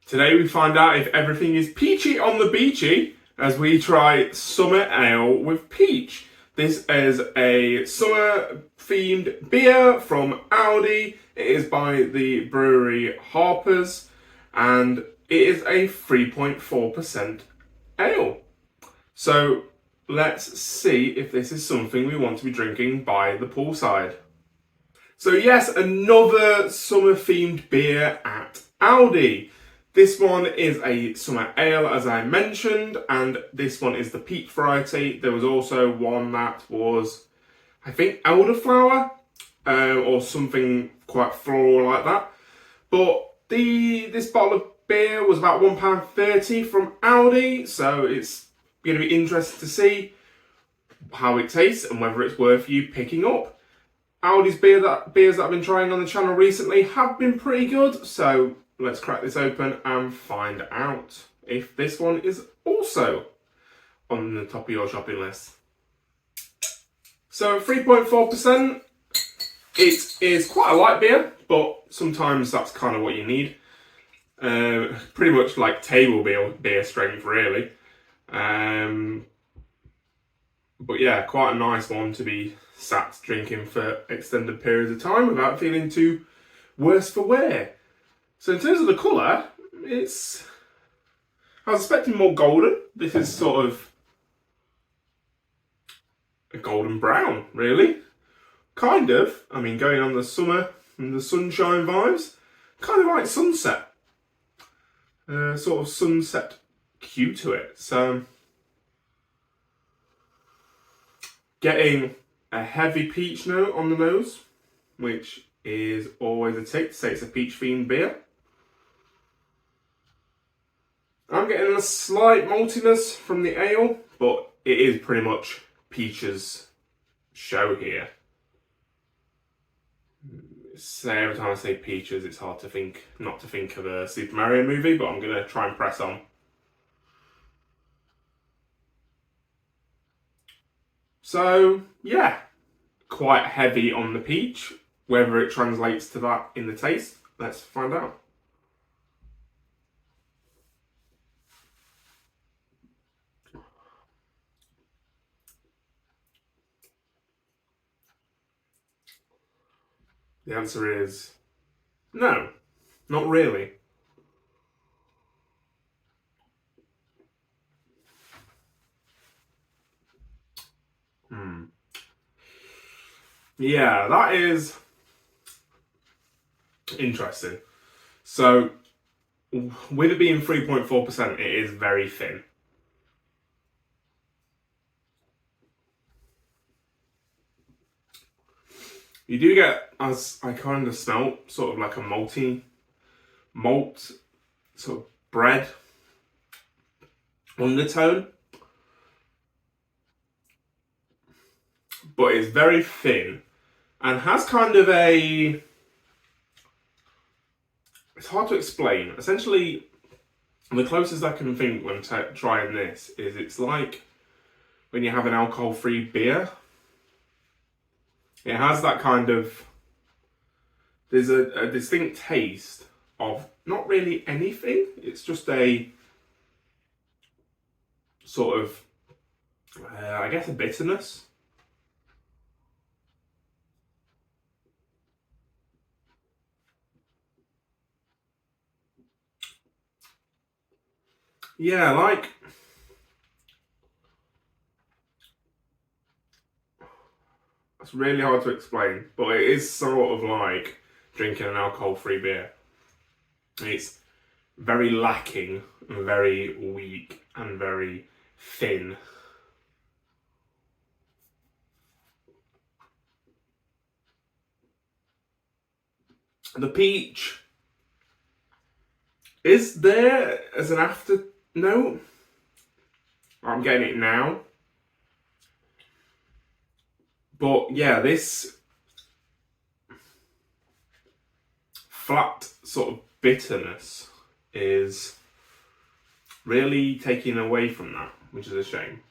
Today we find out if everything is peachy on the beachy as we try summer ale with peach. This is a summer themed beer from Aldi. It is by the brewery Harper's and it is a 3.4% ale. So let's see if this is something we want to be drinking by the poolside. So yes, another summer themed beer at Aldi. This one is a summer ale, as I mentioned, and this one is the peach variety. There was also one that was, I think, elderflower, or something quite floral like that. But this bottle of beer was about £1.30 from Aldi, so it's going to be interesting to see how it tastes and whether it's worth you picking up. Aldi's beers that I've been trying on the channel recently have been pretty good, so let's crack this open and find out if this one is also on the top of your shopping list. So 3.4%, it is quite a light beer, but sometimes that's kind of what you need. Pretty much like table beer strength, really. But yeah, quite a nice one to be sat drinking for extended periods of time without feeling too worse for wear. So in terms of the colour, I was expecting more golden. This is sort of a golden brown, really. Kind of. I mean, going on the summer and the sunshine vibes. Kind of like sunset. Sort of sunset hue to it. So, getting a heavy peach note on the nose, which is always a tick to say it's a peach themed beer. I'm getting a slight maltiness from the ale, but it is pretty much peach's show here. So every time I say peaches, it's hard to not to think of a Super Mario movie, but I'm going to try and press on. So, yeah, quite heavy on the peach. Whether it translates to that in the taste, let's find out. The answer is no, not really. Yeah, that is interesting. So, with it being 3.4%, it is very thin. You do get, as I kind of smell, sort of like a malt, sort of bread undertone. But it's very thin and has kind of it's hard to explain. Essentially, the closest I can think when trying this is it's like when you have an alcohol-free beer. It has that kind of, there's a distinct taste of not really anything. It's just a sort of, I guess, a bitterness. Yeah, like, it's really hard to explain, but it is sort of like drinking an alcohol-free beer. It's very lacking, very weak, and very thin. The peach is there as an after note. I'm getting it now. But yeah, this flat sort of bitterness is really taking away from that, which is a shame.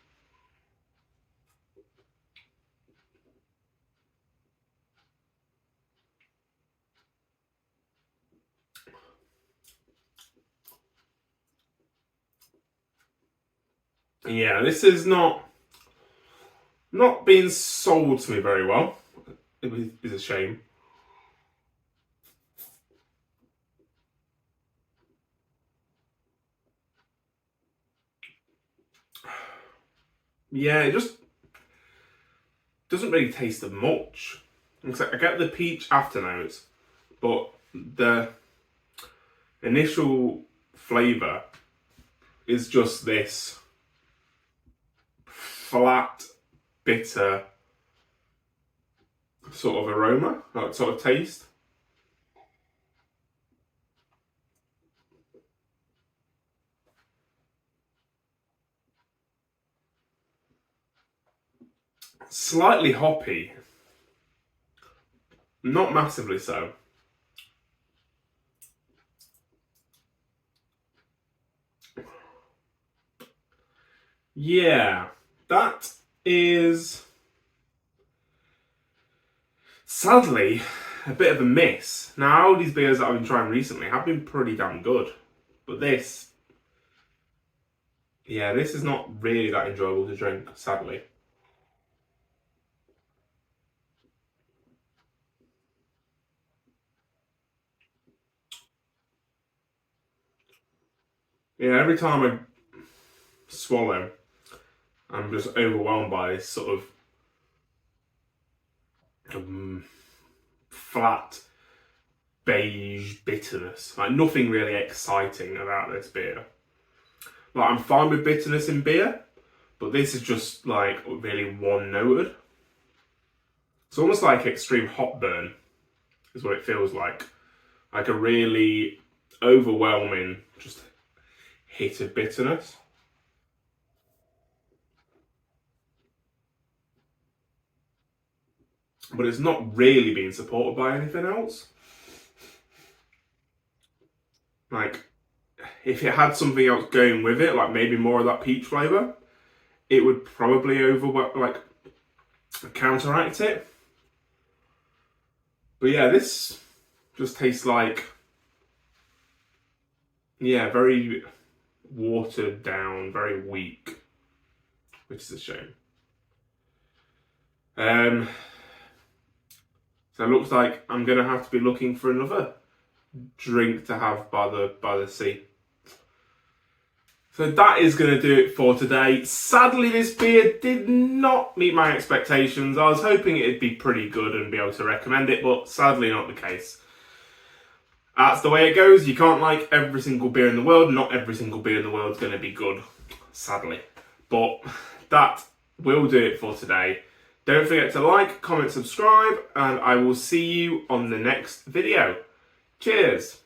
Yeah, this is not being sold to me very well. It is a shame. Yeah, it just doesn't really taste of much. I get the peach afternotes, but the initial flavour is just this flat, bitter sort of aroma, like sort of taste. Slightly hoppy, not massively so. Yeah, that is sadly a bit of a miss. Now, all these beers that I've been trying recently have been pretty damn good, but this is not really that enjoyable to drink, sadly. Yeah, every time I swallow, I'm just overwhelmed by this sort of flat, beige bitterness. Like, nothing really exciting about this beer. Like, I'm fine with bitterness in beer, but this is just like really one-noted. It's almost like extreme hot burn is what it feels like. Like a really overwhelming just hit of bitterness. But it's not really being supported by anything else. Like, if it had something else going with it, like maybe more of that peach flavour, it would probably counteract it. But yeah, this just tastes like, very watered down, very weak, which is a shame. So it looks like I'm gonna have to be looking for another drink to have by the sea. So that is going to do it for today. Sadly, this beer did not meet my expectations. I was hoping it'd be pretty good and be able to recommend it, but sadly not the case. That's the way it goes. You can't like every single beer in the world. Not every single beer in the world is going to be good, sadly. But that will do it for today. Don't forget to like, comment, subscribe, and I will see you on the next video. Cheers!